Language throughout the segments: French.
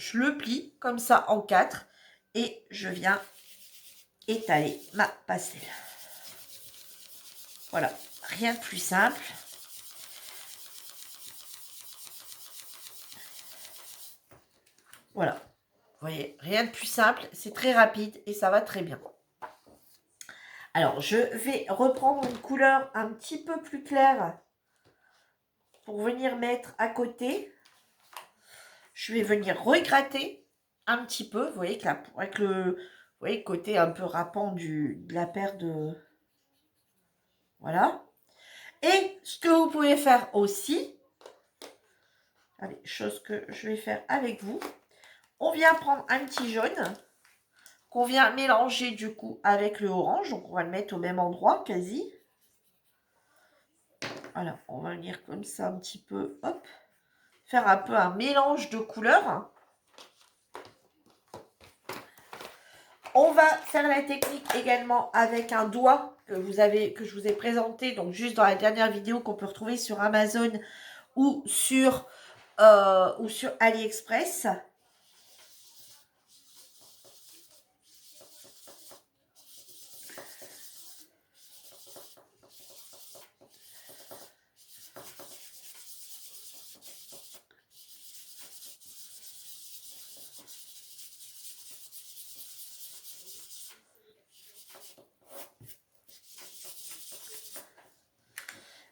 je le plie comme ça en 4 et je viens étaler ma pastel. Voilà, rien de plus simple. Voilà, vous voyez, rien de plus simple, c'est très rapide et ça va très bien. Alors, je vais reprendre une couleur un petit peu plus claire pour venir mettre à côté. Je vais venir regratter un petit peu, vous voyez, avec le côté un peu râpant de la paire de... Voilà. Et ce que vous pouvez faire aussi, allez, chose que je vais faire avec vous, on vient prendre un petit jaune qu'on vient mélanger du coup avec le orange. Donc, on va le mettre au même endroit quasi. Voilà, on va venir comme ça un petit peu, hop, faire un peu un mélange de couleurs. On va faire la technique également avec un doigt que je vous ai présenté, donc juste dans la dernière vidéo qu'on peut retrouver sur Amazon ou sur AliExpress.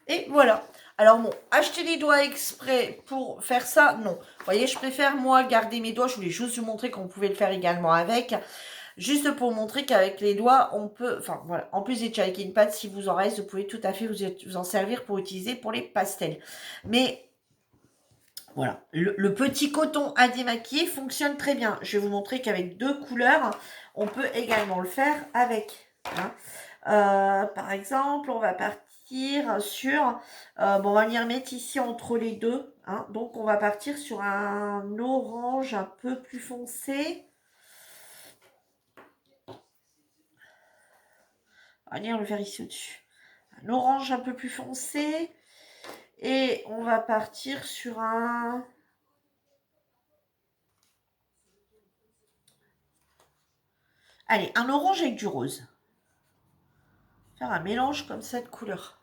Et voilà. Alors bon, acheter des doigts exprès pour faire ça, non. Vous voyez, je préfère moi garder mes doigts. Je voulais juste vous montrer qu'on pouvait le faire également avec. Juste pour montrer qu'avec les doigts, on peut... Enfin, voilà. En plus des Chalking Pads, si vous en reste, vous pouvez tout à fait vous en servir pour utiliser pour les pastels. Mais... Voilà, le petit coton à démaquiller fonctionne très bien. Je vais vous montrer qu'avec 2 couleurs, on peut également le faire avec. Hein. Par exemple, on va partir sur... bon, on va venir mettre ici entre les deux. Hein. Donc, on va partir sur un orange un peu plus foncé. On va venir le faire ici au-dessus. Un orange un peu plus foncé. Et on va partir sur un... Allez, un orange avec du rose. Faire un mélange comme ça de couleurs.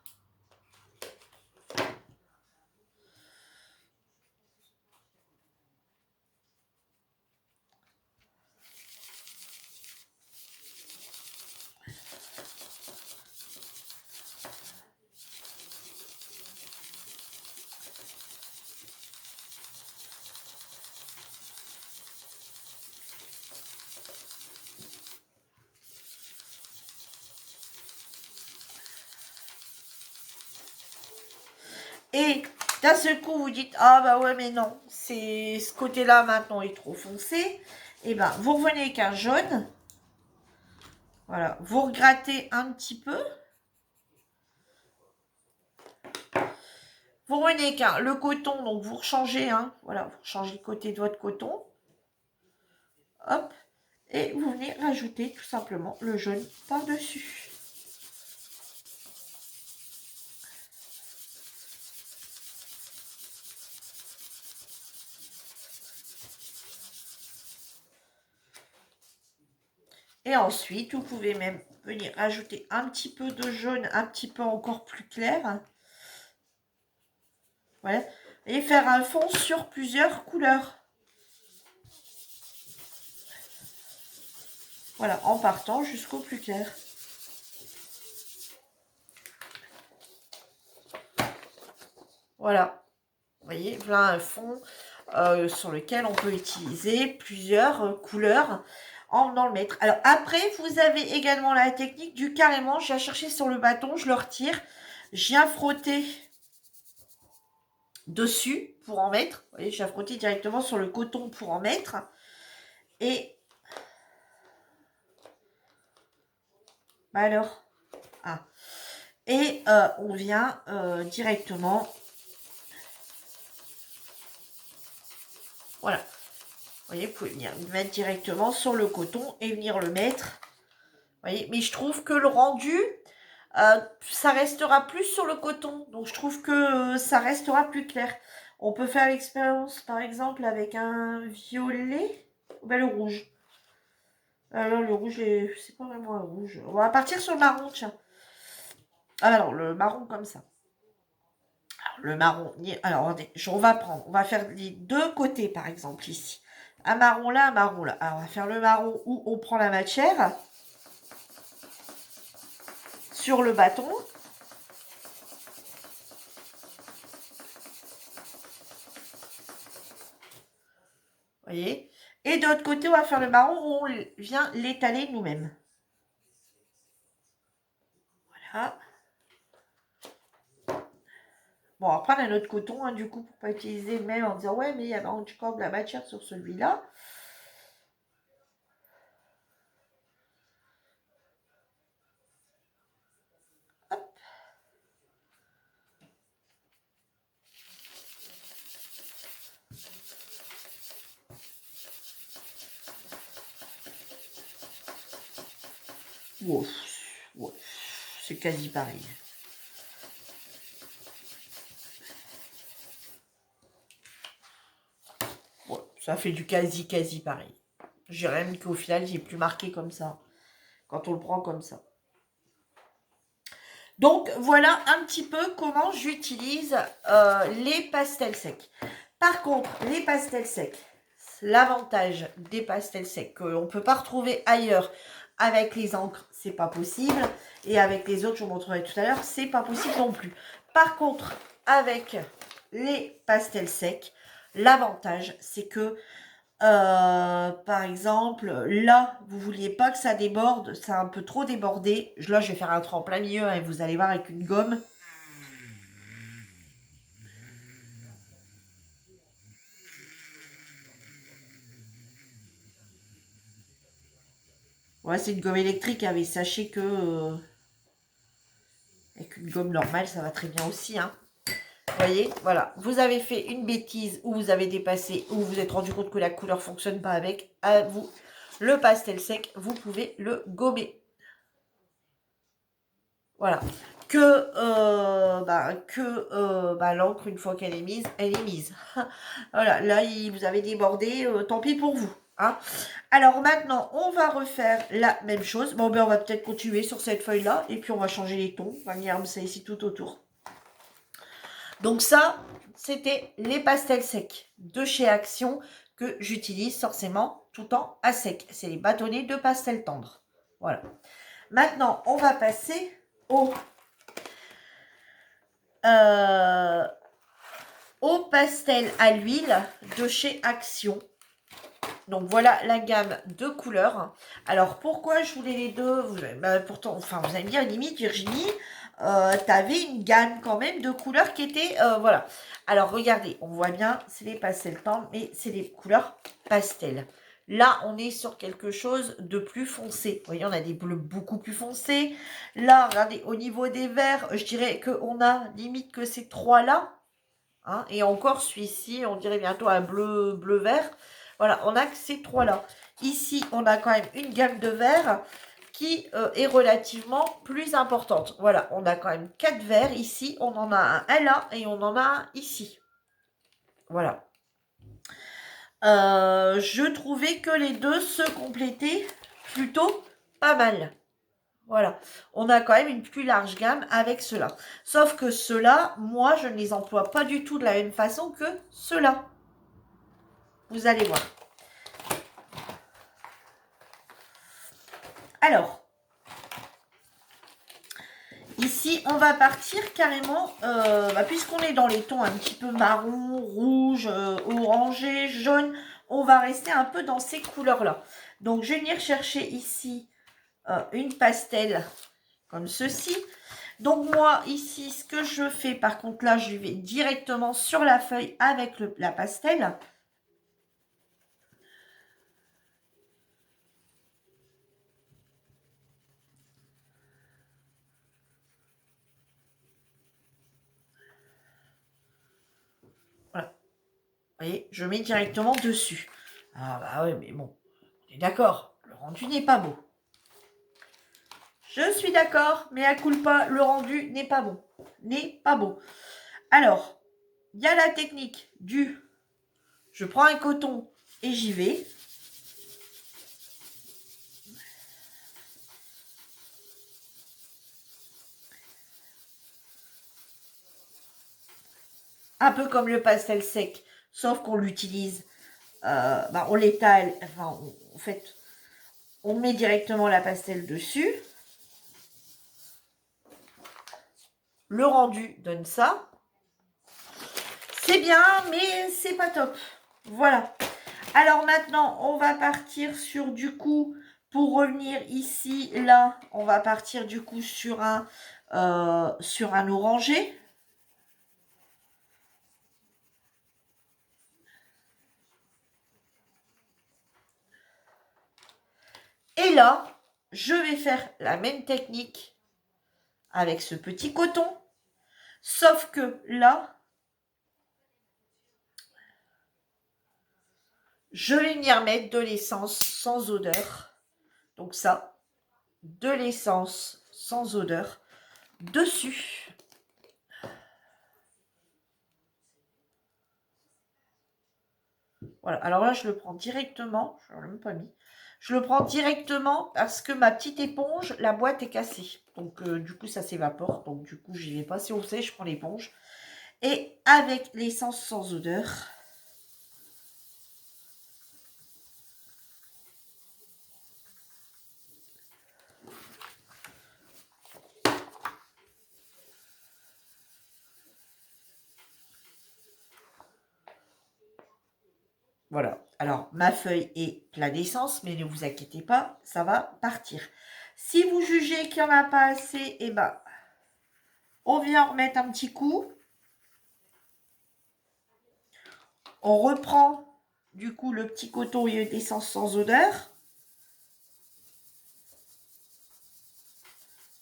Et d'un seul coup, vous dites, ah bah ouais, mais non, c'est ce côté-là maintenant est trop foncé. Et ben, vous revenez avec un jaune. Voilà, vous regrattez un petit peu. Vous revenez avec le coton, donc vous rechangez, hein, voilà, vous changez le côté de votre coton. Hop, et vous venez rajouter tout simplement le jaune par-dessus. Et ensuite, vous pouvez même venir ajouter un petit peu de jaune, un petit peu encore plus clair. Voilà. Et faire un fond sur plusieurs couleurs. Voilà, en partant jusqu'au plus clair. Voilà. Vous voyez, voilà un fond sur lequel on peut utiliser plusieurs couleurs en venant le mettre. Alors après, vous avez également la technique du carrément, je viens chercher sur le bâton, je le retire, je viens frotter dessus pour en mettre. Vous voyez, je viens frotter directement sur le coton pour en mettre. Et bah alors, ah. Et on vient directement, voilà. Vous voyez, vous pouvez venir le mettre directement sur le coton et venir le mettre. Vous voyez, mais je trouve que le rendu, ça restera plus sur le coton. Donc, je trouve que ça restera plus clair. On peut faire l'expérience, par exemple, avec un violet. Ben, le rouge. Alors, le rouge, c'est pas vraiment un rouge. On va partir sur le marron, tiens. Ah, non, le marron comme ça. Alors, le marron. Alors, attendez, on va prendre. On va faire les deux côtés, par exemple, ici. Un marron là, un marron là. Alors, on va faire le marron où on prend la matière sur le bâton. Voyez. Et de l'autre côté, on va faire le marron où on vient l'étaler nous-mêmes. Voilà. Bon, après, on a notre coton, hein, du coup, pour pas utiliser le même en disant, ouais, mais il y a encore de la matière sur celui-là. Hop. Wow. Ouais. C'est quasi pareil. Ouais, ça fait du quasi pareil. Je dirais même qu'au final, j'ai plus marqué comme ça. Quand on le prend comme ça. Donc, voilà un petit peu comment j'utilise les pastels secs. Par contre, les pastels secs, l'avantage des pastels secs qu'on ne peut pas retrouver ailleurs avec les encres, c'est pas possible. Et avec les autres, je vous montrerai tout à l'heure, c'est pas possible non plus. Par contre, avec les pastels secs, l'avantage, c'est que par exemple, là, vous vouliez pas que ça déborde, ça a un peu trop débordé. Là, je vais faire un trou en plein milieu, hein, et vous allez voir avec une gomme. Ouais, c'est une gomme électrique, hein, mais sachez que avec une gomme normale, ça va très bien aussi, hein. Vous voyez, voilà. Vous avez fait une bêtise ou vous avez dépassé ou vous vous êtes rendu compte que la couleur fonctionne pas avec. À vous, le pastel sec, vous pouvez le gommer. Voilà. L'encre, une fois qu'elle est mise, elle est mise. Voilà, là, vous avez débordé, tant pis pour vous. Hein. Alors maintenant, on va refaire la même chose. Bon, ben on va peut-être continuer sur cette feuille-là, et puis on va changer les tons. On va venir ça ici tout autour. Donc ça, c'était les pastels secs de chez Action que j'utilise forcément tout le temps à sec. C'est les bâtonnets de pastel tendre. Voilà. Maintenant, on va passer euh, au pastel à l'huile de chez Action. Donc voilà la gamme de couleurs. Alors pourquoi je voulais les deux? Pourtant, enfin vous allez me dire limite Virginie, t'avais une gamme quand même de couleurs qui étaient voilà. Alors regardez, on voit bien, c'est les pastels tendres, mais c'est des couleurs pastel. Là, on est sur quelque chose de plus foncé. Vous voyez, on a des bleus beaucoup plus foncés. Là, regardez, au niveau des verts, je dirais qu'on a limite que ces trois-là. Hein, et encore, celui-ci, on dirait bientôt un bleu-vert. Voilà, on a que ces trois-là. Ici, on a quand même une gamme de verts qui est relativement plus importante. Voilà, on a quand même 4 verts. Ici, on en a un là et on en a un ici. Voilà. Je trouvais que les deux se complétaient plutôt pas mal. Voilà, on a quand même une plus large gamme avec ceux-là. Sauf que ceux-là, moi, je ne les emploie pas du tout de la même façon que ceux-là. Vous allez voir. Alors, ici, on va partir carrément, puisqu'on est dans les tons un petit peu marron, rouge, orangé, jaune, on va rester un peu dans ces couleurs-là. Donc, je vais venir chercher ici une pastel comme ceci. Donc, moi, ici, ce que je fais, par contre, là, je vais directement sur la feuille avec la pastel. Voilà. Vous voyez, je mets directement dessus. Ah bah oui, mais bon, on est d'accord, le rendu n'est pas beau. Je suis d'accord, mais à culpa, le rendu n'est pas bon. N'est pas beau. Alors, il y a la technique du je prends un coton et j'y vais. Un peu comme le pastel sec, sauf qu'on l'utilise, on l'étale, enfin, en fait, on met directement la pastel dessus. Le rendu donne ça. C'est bien, mais c'est pas top. Voilà. Alors maintenant, on va partir sur du coup, pour revenir ici, là, on va partir du coup sur un orangé. Et là, je vais faire la même technique avec ce petit coton. Sauf que là, je vais venir mettre de l'essence sans odeur. Donc ça, de l'essence sans odeur dessus. Voilà, alors là, je le prends directement. Je ne l'ai même pas mis. Je le prends directement parce que ma petite éponge, la boîte est cassée. Donc, du coup, ça s'évapore. Donc, du coup, j'y vais pas. Si on sait, je prends l'éponge. Et avec l'essence sans odeur. Voilà. Alors, ma feuille est pleine d'essence, mais ne vous inquiétez pas, ça va partir. Si vous jugez qu'il n'y en a pas assez, eh ben, on vient remettre un petit coup. On reprend, du coup, le petit coton et d'essence sans odeur.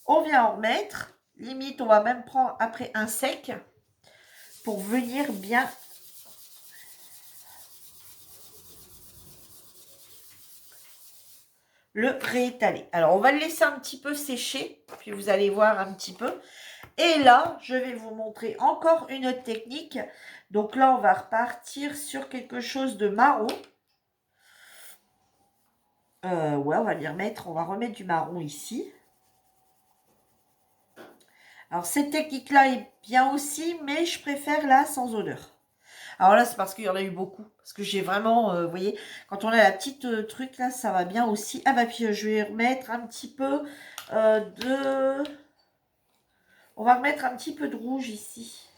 On vient en remettre. Limite, on va même prendre après un sec pour venir bien le réétaler. Alors, on va le laisser un petit peu sécher, puis vous allez voir un petit peu. Et là, je vais vous montrer encore une autre technique. Donc là, on va repartir sur quelque chose de marron. Ouais, on va l'y remettre. On va remettre du marron ici. Alors, cette technique-là est bien aussi, mais je préfère la sans odeur. Alors là, c'est parce qu'il y en a eu beaucoup. Parce que j'ai vraiment, vous voyez, quand on a la petite truc là, ça va bien aussi. Ah bah puis je vais remettre un petit peu de... On va remettre un petit peu de rouge ici.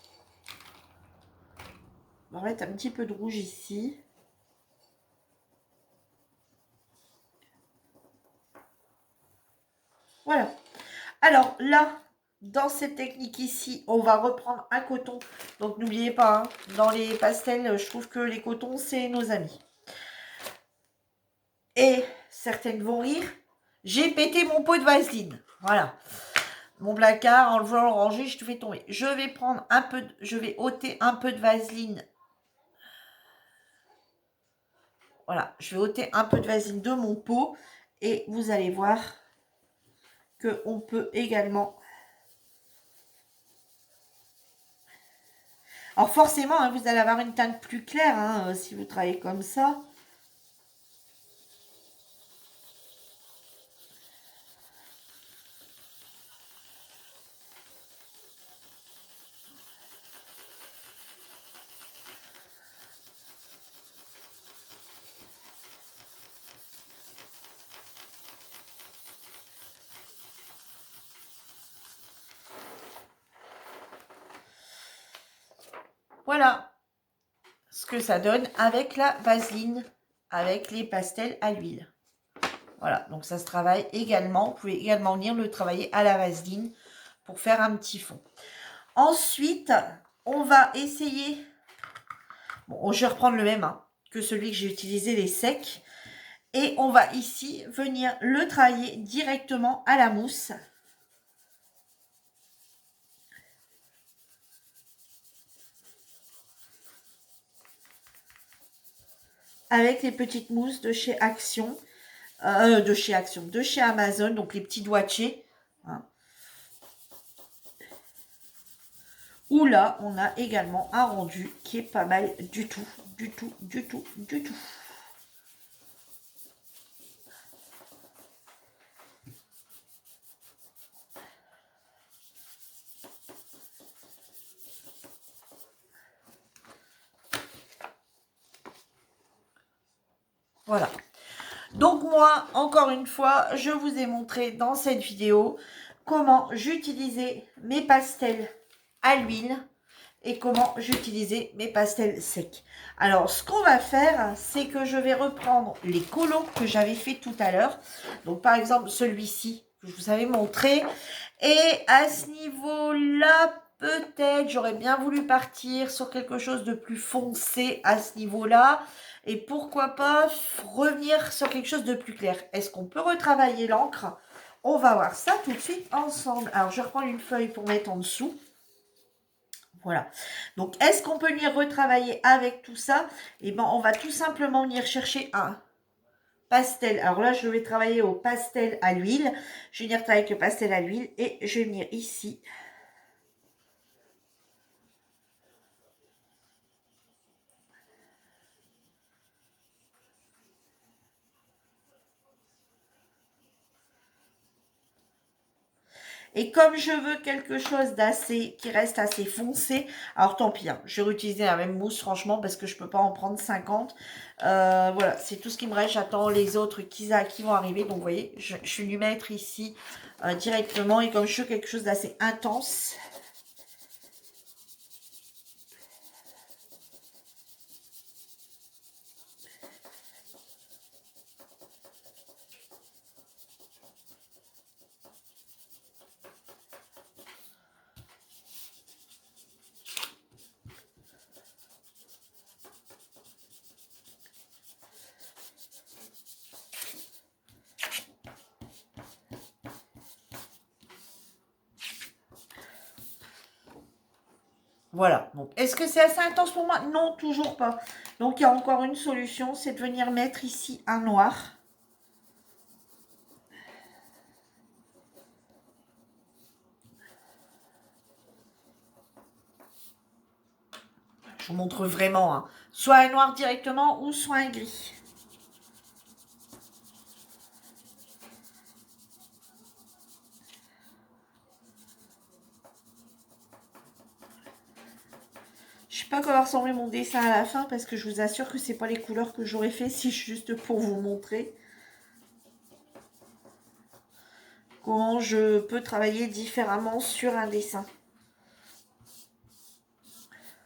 On va remettre un petit peu de rouge ici. Voilà. Alors là, dans cette technique ici, on va reprendre un coton. Donc n'oubliez pas, hein, dans les pastels, je trouve que les cotons, c'est nos amis. Et certaines vont rire. J'ai pété mon pot de vaseline. Voilà. Mon placard, en le voulant le ranger, je te fais tomber. Je vais prendre un peu, je vais ôter un peu de vaseline. Voilà, je vais ôter un peu de vaseline de mon pot. Et vous allez voir qu'on peut également... Alors forcément, hein, vous allez avoir une teinte plus claire hein, si vous travaillez comme ça. Voilà ce que ça donne avec la vaseline, avec les pastels à l'huile. Voilà, donc ça se travaille également. Vous pouvez également venir le travailler à la vaseline pour faire un petit fond. Ensuite, on va essayer... Bon, je vais reprendre le même hein, que celui que j'ai utilisé, les secs. Et on va ici venir le travailler directement à la mousse. Avec les petites mousses de chez Action. De chez Amazon, donc les petits doigtiers. Hein. Ou où là, on a également un rendu qui est pas mal du tout, du tout, du tout, du tout. Voilà. Donc moi, encore une fois, je vous ai montré dans cette vidéo comment j'utilisais mes pastels à l'huile et comment j'utilisais mes pastels secs. Alors, ce qu'on va faire, c'est que je vais reprendre les colos que j'avais fait tout à l'heure. Donc, par exemple, celui-ci, que je vous avais montré. Et à ce niveau-là, peut-être, j'aurais bien voulu partir sur quelque chose de plus foncé à ce niveau-là. Et pourquoi pas revenir sur quelque chose de plus clair. Est-ce qu'on peut retravailler l'encre? On va voir ça tout de suite ensemble. Alors, je reprends une feuille pour mettre en dessous. Voilà. Donc, est-ce qu'on peut venir retravailler avec tout ça? Eh bien, on va tout simplement venir chercher un pastel. Alors là, je vais travailler au pastel à l'huile. Je vais venir travailler avec le pastel à l'huile et je vais venir ici. Et comme je veux quelque chose d'assez, qui reste assez foncé, alors tant pis, hein, je vais réutiliser la même mousse franchement parce que je ne peux pas en prendre 50. Voilà, c'est tout ce qui me reste. J'attends les autres qui vont arriver. Donc vous voyez, je suis venue mettre ici directement. Et comme je veux quelque chose d'assez intense, voilà. Donc, est-ce que c'est assez intense pour moi? Non, toujours pas. Donc, il y a encore une solution, c'est de venir mettre ici un noir. Je vous montre vraiment, hein. Soit un noir directement ou soit un gris. Je sais pas comment va ressembler mon dessin à la fin parce que je vous assure que c'est pas les couleurs que j'aurais fait, c'est juste pour vous montrer comment je peux travailler différemment sur un dessin.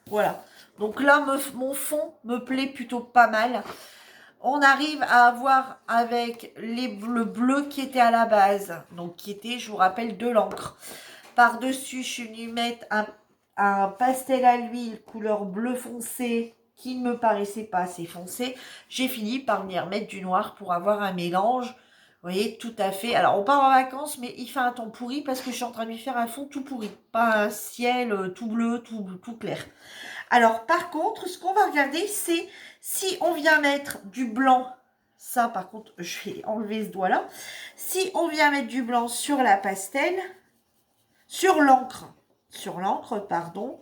Voilà. Donc là, mon fond me plaît plutôt pas mal. On arrive à avoir avec le bleu qui était à la base, donc qui était, je vous rappelle, de l'encre. Par-dessus, je suis venue mettre un pastel à l'huile couleur bleu foncé qui ne me paraissait pas assez foncé. J'ai fini par venir mettre du noir pour avoir un mélange. Vous voyez, tout à fait. Alors, on part en vacances, mais il fait un temps pourri parce que je suis en train de lui faire un fond tout pourri. Pas un ciel tout bleu, tout clair. Alors, par contre, ce qu'on va regarder, c'est si on vient mettre du blanc. Ça, par contre, je vais enlever ce doigt-là. Si on vient mettre du blanc sur la pastel, sur l'encre, pardon,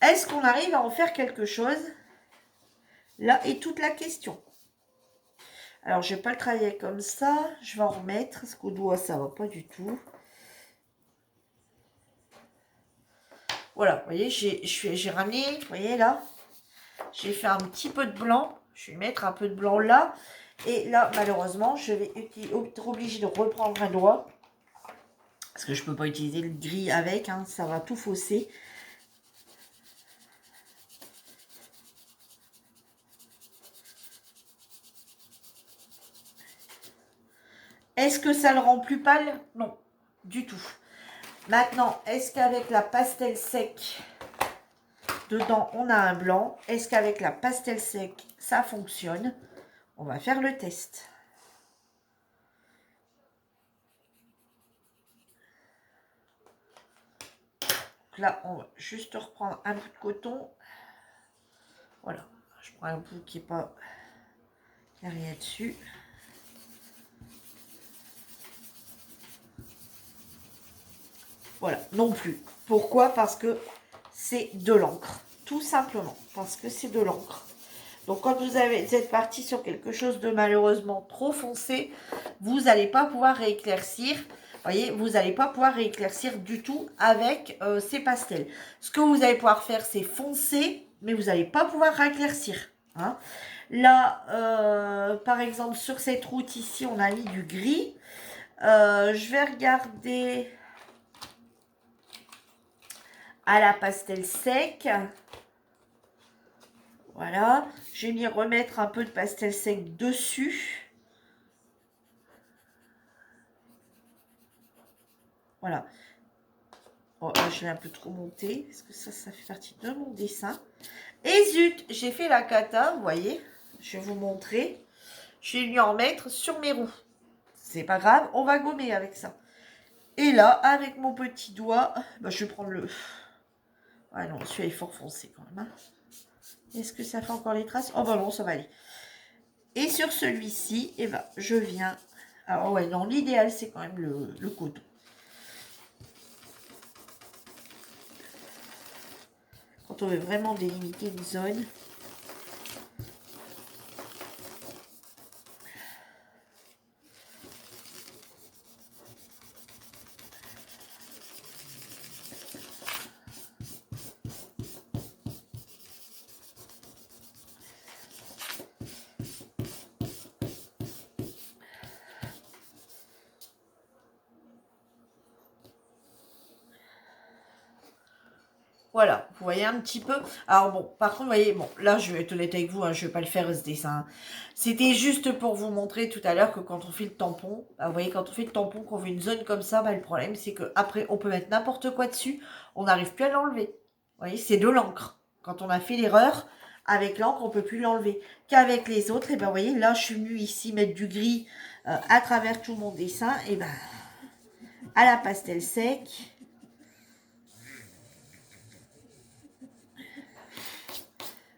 est-ce qu'on arrive à en faire quelque chose? Là est toute la question. Alors, je ne vais pas le travailler comme ça. Je vais en remettre, parce qu'au doigt, ça ne va pas du tout. Voilà, vous voyez, j'ai ramené, vous voyez là, j'ai fait un petit peu de blanc. Je vais mettre un peu de blanc là. Et là, malheureusement, je vais être obligée de reprendre un doigt. Parce que je ne peux pas utiliser le gris avec, hein, ça va tout fausser. Est-ce que ça le rend plus pâle? Non, du tout. Maintenant, est-ce qu'avec la pastel sec, dedans on a un blanc? Est-ce qu'avec la pastel sec, ça fonctionne? On va faire le test. Donc là, on va juste reprendre un bout de coton. Voilà, je prends un bout qui n'est pas... Il n'y a rien dessus. Voilà, non plus. Pourquoi? Parce que c'est de l'encre. Tout simplement, parce que c'est de l'encre. Donc, quand vous êtes parti sur quelque chose de malheureusement trop foncé, vous n'allez pas pouvoir rééclaircir. Voyez, vous n'allez pas pouvoir rééclaircir du tout avec ces pastels. Ce que vous allez pouvoir faire, c'est foncer, mais vous n'allez pas pouvoir rééclaircir. Hein. Là, par exemple, sur cette route ici, on a mis du gris. Je vais regarder à la pastel sec. Voilà. Je vais venir remettre un peu de pastel sec dessus. Voilà. Oh, je l'ai un peu trop monté, parce que ça fait partie de mon dessin. Et zut, j'ai fait la cata, vous voyez. Je vais vous montrer. Je vais lui en mettre sur mes roues. C'est pas grave, on va gommer avec ça. Et là, avec mon petit doigt, bah, je vais prendre le... Ah non, celui-là est fort foncé quand même. Hein. Est-ce que ça fait encore les traces? Oh bah non, ça va aller. Et sur celui-ci, eh ben, je viens... Alors ouais, non, l'idéal, c'est quand même le coton. Quand on veut vraiment délimiter une zone. Voilà, vous voyez un petit peu. Alors bon, par contre, vous voyez, bon, là, je vais être honnête avec vous, hein, je ne vais pas le faire ce dessin. C'était juste pour vous montrer tout à l'heure que quand on fait le tampon, bah, vous voyez, quand on fait le tampon, qu'on fait une zone comme ça, bah, le problème, c'est qu'après, on peut mettre n'importe quoi dessus, on n'arrive plus à l'enlever. Vous voyez, c'est de l'encre. Quand on a fait l'erreur, avec l'encre, on ne peut plus l'enlever. Qu'avec les autres, et ben, vous voyez, là, je suis venue ici mettre du gris à travers tout mon dessin, et ben, à la pastel sec.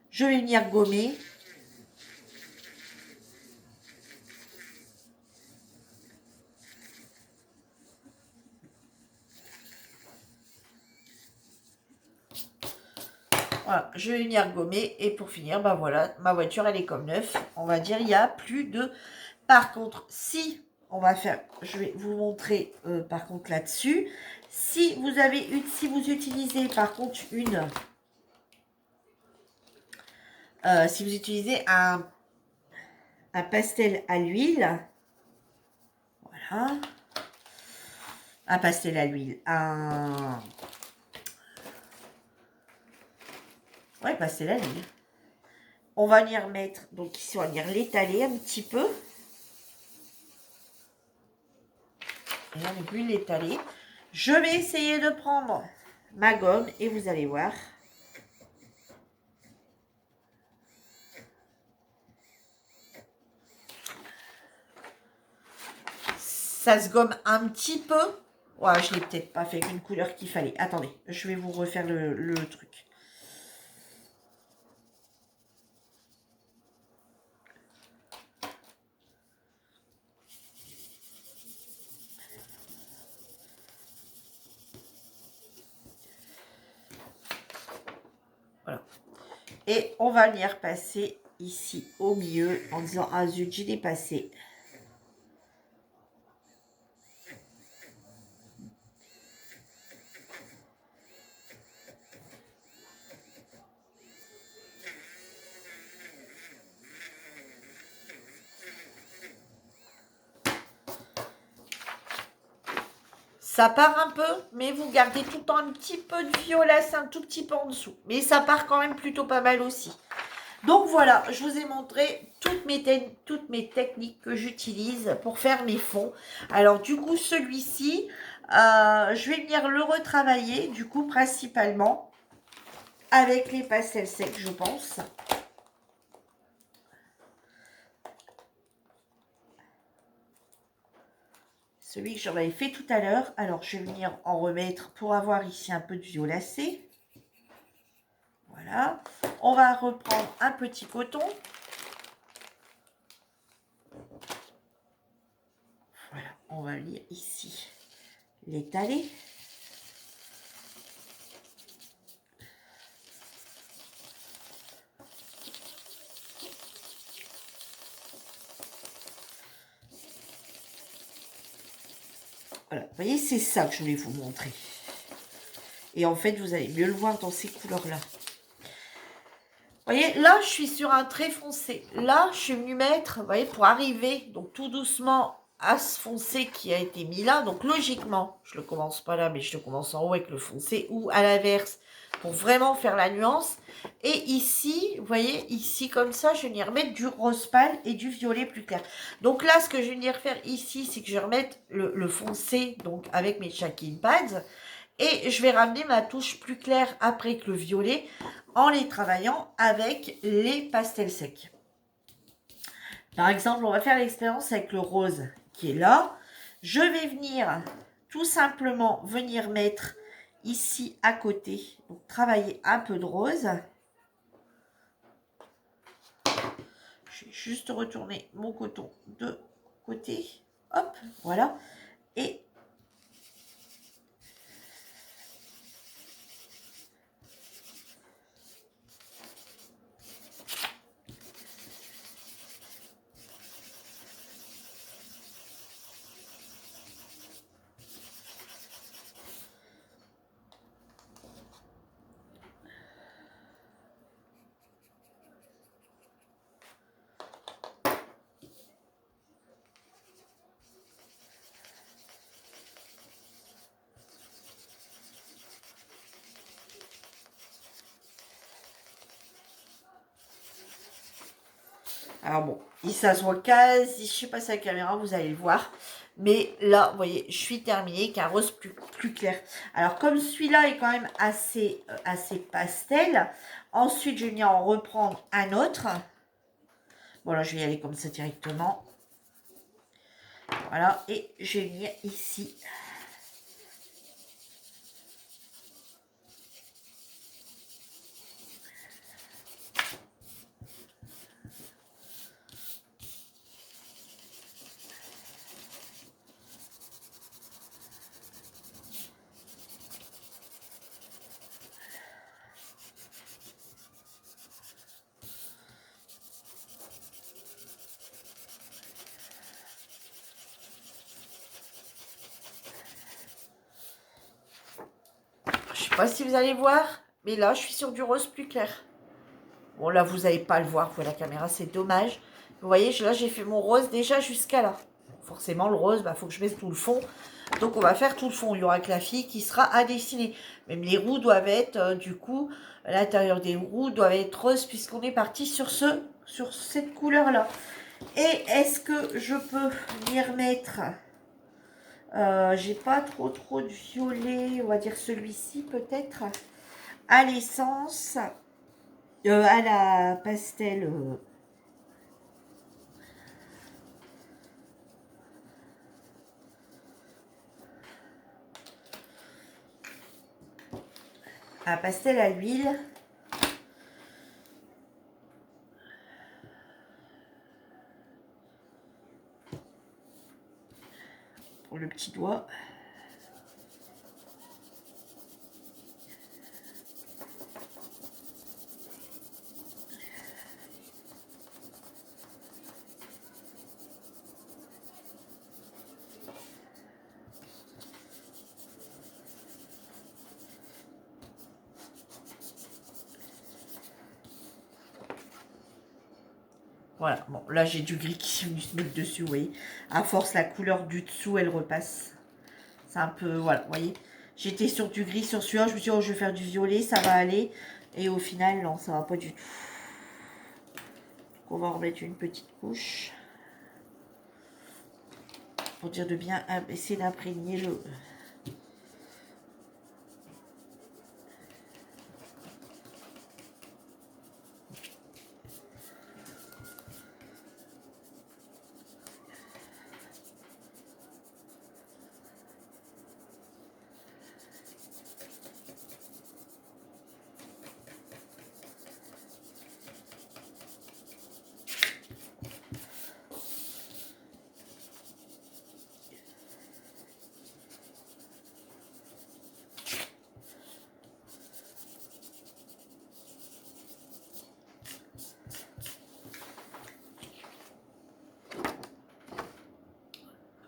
Je vais venir gommer. Voilà, je vais venir gommer et pour finir, bah voilà, ma voiture elle est comme neuf. On va dire, il n'y a plus de... Par contre, si on va faire, je vais vous montrer par contre là-dessus. Si vous avez si vous utilisez par contre si vous utilisez un pastel à l'huile, voilà, un pastel à l'huile, ouais, pastel à l'huile. On va venir mettre, donc ici on va venir l'étaler un petit peu. Et là, on plus l'étaler. Je vais essayer de prendre ma gomme et vous allez voir. Ça se gomme un petit peu. Ouais, je ne l'ai peut-être pas fait une couleur qu'il fallait. Attendez, je vais vous refaire le truc. Voilà. Et on va venir passer ici au milieu en disant ah zut, j'ai dépassé. Ça part un peu, mais vous gardez tout le temps un petit peu de violacé, un tout petit peu en dessous. Mais ça part quand même plutôt pas mal aussi. Donc voilà, je vous ai montré toutes mes techniques que j'utilise pour faire mes fonds. Alors du coup, celui-ci, je vais venir le retravailler, du coup, principalement avec les pastels secs, je pense. Celui que j'en avais fait tout à l'heure. Alors, je vais venir en remettre pour avoir ici un peu de violacé. Voilà. On va reprendre un petit coton. Voilà, on va venir ici l'étaler. Voilà, vous voyez, c'est ça que je voulais vous montrer. Et en fait, vous allez mieux le voir dans ces couleurs-là. Vous voyez, là, je suis sur un très foncé. Là, je suis venue mettre, vous voyez, pour arriver, donc tout doucement, à ce foncé qui a été mis là. Donc, logiquement, je ne le commence pas là, mais je le commence en haut avec le foncé ou à l'inverse, pour vraiment faire la nuance. Et ici, vous voyez, ici, comme ça, je vais venir mettre du rose pâle et du violet plus clair. Donc là, ce que je vais venir faire ici, c'est que je vais remettre le foncé, donc avec mes Shacking Pads. Et je vais ramener ma touche plus claire après que le violet en les travaillant avec les pastels secs. Par exemple, on va faire l'expérience avec le rose qui est là. Je vais venir tout simplement venir mettre ici à côté, donc travailler un peu de rose. Je vais juste retourner mon coton de côté. Hop, voilà. Et alors bon, il s'assoit quasi, je sais pas si la caméra, vous allez le voir. Mais là, vous voyez, je suis terminée avec un rose plus clair. Alors, comme celui-là est quand même assez pastel, ensuite, je vais venir en reprendre un autre. Voilà, je vais y aller comme ça directement. Voilà, et je vais venir ici. Je sais pas si vous allez voir, mais là, je suis sur du rose plus clair. Bon, là, vous n'allez pas le voir pour la caméra, c'est dommage. Vous voyez, là, j'ai fait mon rose déjà jusqu'à là. Forcément, le rose, il faut que je mette tout le fond. Donc, on va faire tout le fond. Il y aura que la fille qui sera à dessiner. Même les roues doivent être, du coup, à l'intérieur des roues doivent être roses puisqu'on est parti sur cette couleur-là. Et est-ce que je peux venir mettre... j'ai pas trop de violet, on va dire celui-ci peut-être, à l'essence, à la pastel... un pastel à l'huile. Pour le petit doigt. Voilà, bon, là j'ai du gris qui est venu se mettre dessus, vous voyez. À force, la couleur du dessous, elle repasse. C'est un peu, voilà, vous voyez. J'étais sur du gris sur celui-là, je me suis dit, oh, je vais faire du violet, ça va aller. Et au final, non, ça va pas du tout. Donc, on va en remettre une petite couche. Pour dire de bien essayer d'imprégner le...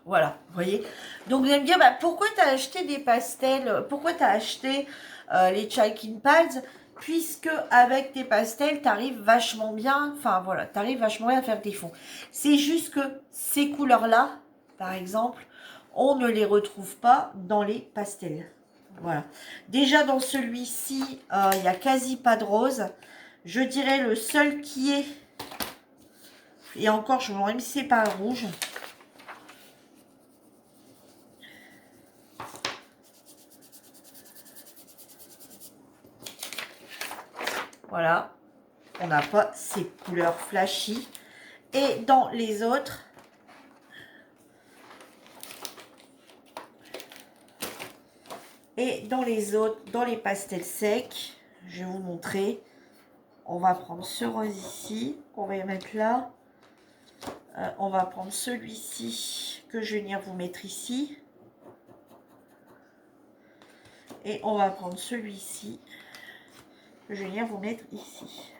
Voilà, vous voyez. Donc vous allez me dire, bah, pourquoi tu as acheté des pastels, pourquoi tu as acheté les Chalking Pads, puisque avec tes pastels, tu arrives vachement bien, enfin voilà, tu arrives vachement bien à faire tes fonds. C'est juste que ces couleurs-là, par exemple, on ne les retrouve pas dans les pastels. Voilà. Déjà dans celui-ci, il n'y a quasi pas de rose. Je dirais le seul qui est, et encore, je m'aurais mis c'est pas le rouge. Voilà, on n'a pas ces couleurs flashy. Et dans les autres, dans les pastels secs, je vais vous montrer. On va prendre ce rose ici, on va y mettre là. On va prendre celui-ci que je vais venir vous mettre ici. Et on va prendre celui-ci que je vais venir vous mettre ici.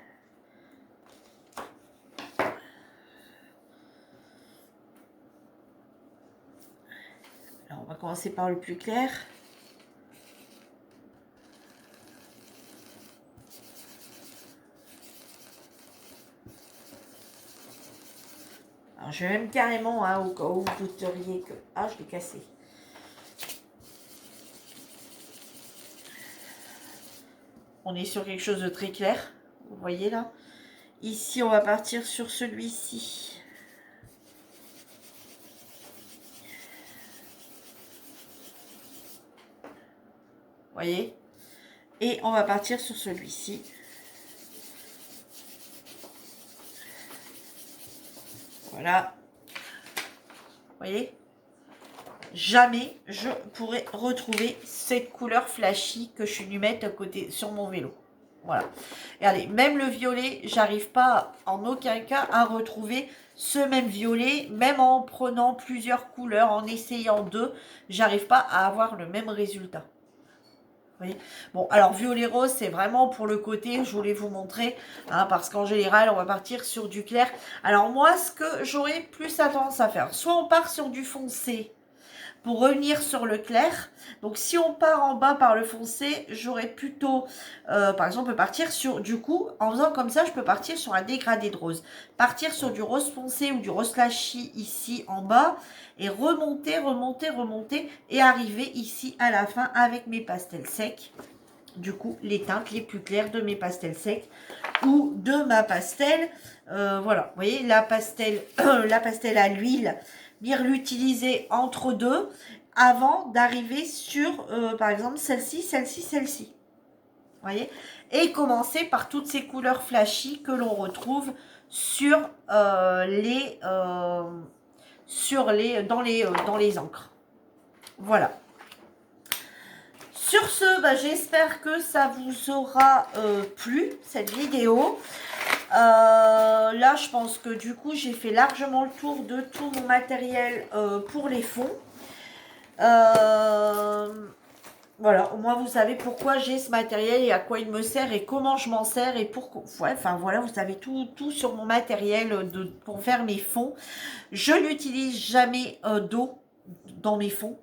Alors, on va commencer par le plus clair. Alors, je vais même carrément, hein, au cas où vous douteriez que... Ah, je l'ai cassé. On est sur quelque chose de très clair. Vous voyez là. Ici, on va partir sur celui-ci. Vous voyez. Et on va partir sur celui-ci. Voilà. Vous voyez. Jamais je pourrais retrouver cette couleur flashy que je suis venue mettre à côté sur mon vélo. Voilà. Regardez, même le violet, j'arrive pas en aucun cas à retrouver ce même violet, même en prenant plusieurs couleurs, en essayant deux, j'arrive pas à avoir le même résultat. Vous voyez. Bon, alors violet rose, c'est vraiment pour le côté, je voulais vous montrer, hein, parce qu'en général, on va partir sur du clair. Alors moi, ce que j'aurais plus tendance à faire, soit on part sur du foncé, pour revenir sur le clair. Donc si on part en bas par le foncé, j'aurais plutôt, par exemple, partir sur, du coup, en faisant comme ça, je peux partir sur un dégradé de rose. Partir sur du rose foncé ou du rose flashy ici en bas, et remonter, remonter, remonter, et arriver ici à la fin avec mes pastels secs. Du coup, les teintes les plus claires de mes pastels secs ou de ma pastel. Voilà, vous voyez, la pastel à l'huile, venir l'utiliser entre deux avant d'arriver sur, par exemple, celle-ci, celle-ci, celle-ci. Vous voyez. Et commencer par toutes ces couleurs flashy que l'on retrouve sur dans les encres. Voilà. Sur ce, bah, j'espère que ça vous aura plu, cette vidéo. Là, je pense que du coup, j'ai fait largement le tour de tout mon matériel pour les fonds. Voilà, au moins vous savez pourquoi j'ai ce matériel et à quoi il me sert et comment je m'en sers et pourquoi. Ouais, enfin voilà, vous savez tout sur mon matériel pour faire mes fonds. Je n'utilise jamais d'eau dans mes fonds.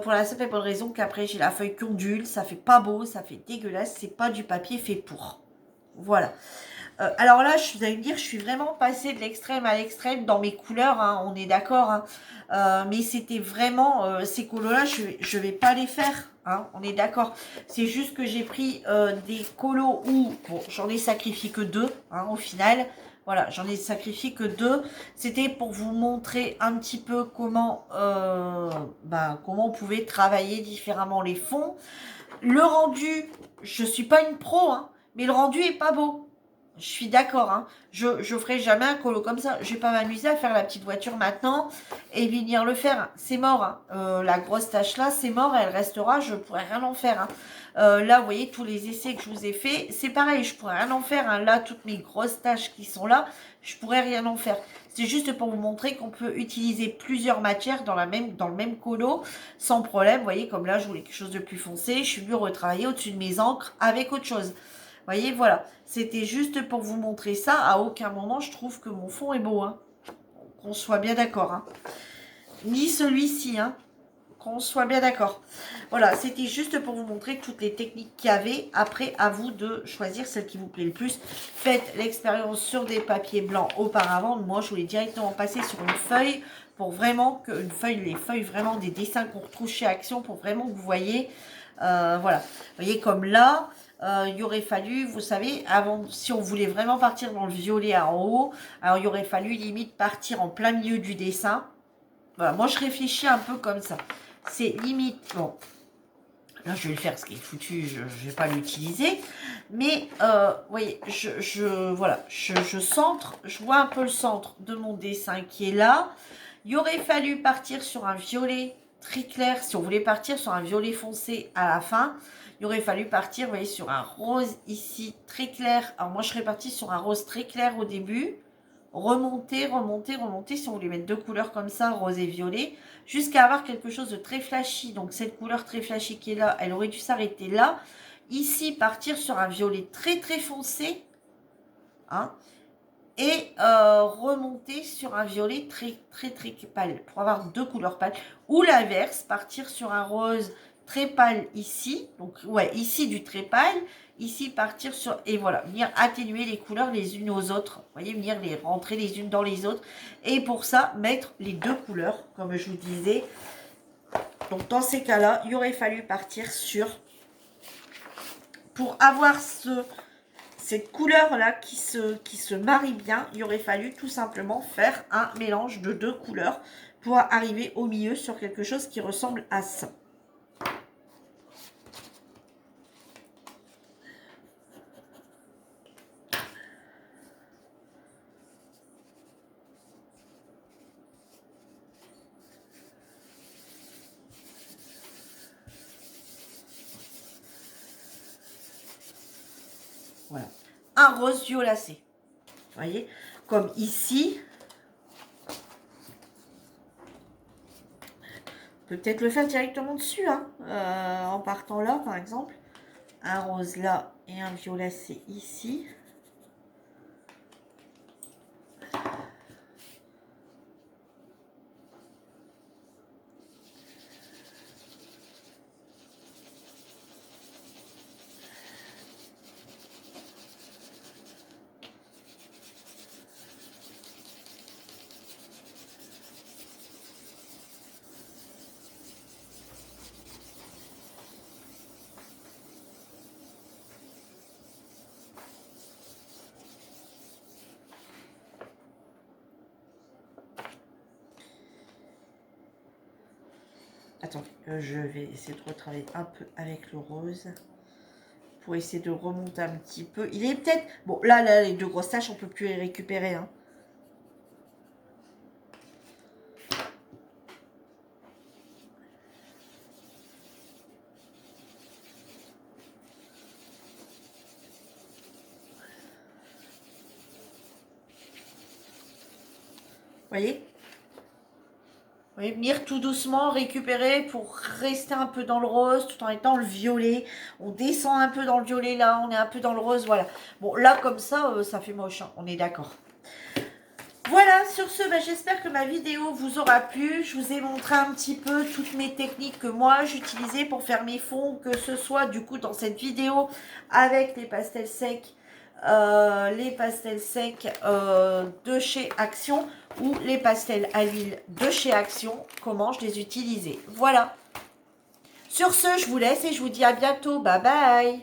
Pour la simple et bonne raison qu'après j'ai la feuille qui ondule, ça fait pas beau, ça fait dégueulasse, c'est pas du papier fait pour. Voilà. Alors là, vous allez me dire, je suis vraiment passée de l'extrême à l'extrême dans mes couleurs, hein, on est d'accord. Hein. Mais c'était vraiment, ces colos-là, je vais pas les faire, hein, on est d'accord. C'est juste que j'ai pris des colos où, bon, j'en ai sacrifié que deux, hein, au final. Voilà, j'en ai sacrifié que deux. C'était pour vous montrer un petit peu comment on pouvait travailler différemment les fonds. Le rendu, je suis pas une pro, hein, mais le rendu est pas beau. Je suis d'accord, hein. Je ferai jamais un colo comme ça. Je vais pas m'amuser à faire la petite voiture maintenant et venir le faire. C'est mort, hein. La grosse tâche là, c'est mort, elle restera, je pourrai rien en faire. Hein. Là, vous voyez, tous les essais que je vous ai fait, c'est pareil, je pourrais rien en faire. Hein. Là, toutes mes grosses tâches qui sont là, je pourrais rien en faire. C'est juste pour vous montrer qu'on peut utiliser plusieurs matières dans le même colo sans problème. Vous voyez, comme là, je voulais quelque chose de plus foncé. Je suis venue retravailler au-dessus de mes encres avec autre chose. Vous voyez, voilà. C'était juste pour vous montrer ça. À aucun moment, je trouve que mon fond est beau. Hein. Qu'on soit bien d'accord. Hein. Ni celui-ci. Hein. Qu'on soit bien d'accord. Voilà, c'était juste pour vous montrer toutes les techniques qu'il y avait. Après, à vous de choisir celle qui vous plaît le plus. Faites l'expérience sur des papiers blancs auparavant. Moi, je voulais directement passer sur une feuille pour vraiment que les feuilles vraiment des dessins qu'on retrouve chez Action pour vraiment que vous voyez. Voilà, vous voyez comme là. Il aurait fallu, vous savez, avant, si on voulait vraiment partir dans le violet en haut, alors il aurait fallu limite partir en plein milieu du dessin. Voilà, moi je réfléchis un peu comme ça. C'est limite, bon, là je vais le faire, ce qui est foutu, je ne vais pas l'utiliser. Mais, vous voyez, voilà, je centre, je vois un peu le centre de mon dessin qui est là. Il aurait fallu partir sur un violet très clair, si on voulait partir sur un violet foncé à la fin. Il aurait fallu partir, vous voyez, sur un rose ici très clair. Alors moi je serais partie sur un rose très clair au début. Remonter, remonter, remonter, si on voulait mettre deux couleurs comme ça, rose et violet, jusqu'à avoir quelque chose de très flashy. Donc cette couleur très flashy qui est là, elle aurait dû s'arrêter là. Ici, partir sur un violet très très foncé, hein, et remonter sur un violet très très très pâle, pour avoir deux couleurs pâles. Ou l'inverse, partir sur un rose très pâle ici, donc ouais, ici du très pâle, ici partir sur, et voilà, venir atténuer les couleurs les unes aux autres, vous voyez, venir les rentrer les unes dans les autres, et pour ça, mettre les deux couleurs, comme je vous disais. Donc dans ces cas-là, il aurait fallu partir sur, pour avoir cette couleur-là qui se marie bien, il aurait fallu tout simplement faire un mélange de deux couleurs pour arriver au milieu sur quelque chose qui ressemble à ça. Voilà. Un rose violacé. Vous voyez, comme ici. On peut peut-être le faire directement dessus, hein, en partant là, par exemple. Un rose là et un violacé ici. Attendez, je vais essayer de retravailler un peu avec le rose pour essayer de remonter un petit peu. Il est peut-être... Bon, là, les deux grosses taches, on peut plus les récupérer, hein. Voyez? Vous voyez, venir tout doucement récupérer pour rester un peu dans le rose tout en étant le violet. On descend un peu dans le violet là, on est un peu dans le rose, voilà. Bon, là comme ça, ça fait moche, hein, on est d'accord. Voilà, sur ce, bah, j'espère que ma vidéo vous aura plu. Je vous ai montré un petit peu toutes mes techniques que moi j'utilisais pour faire mes fonds, que ce soit du coup dans cette vidéo avec les pastels secs de chez Action ou les pastels à l'huile de chez Action, comment je les utilisais. Voilà. Sur ce, je vous laisse et je vous dis à bientôt. Bye bye.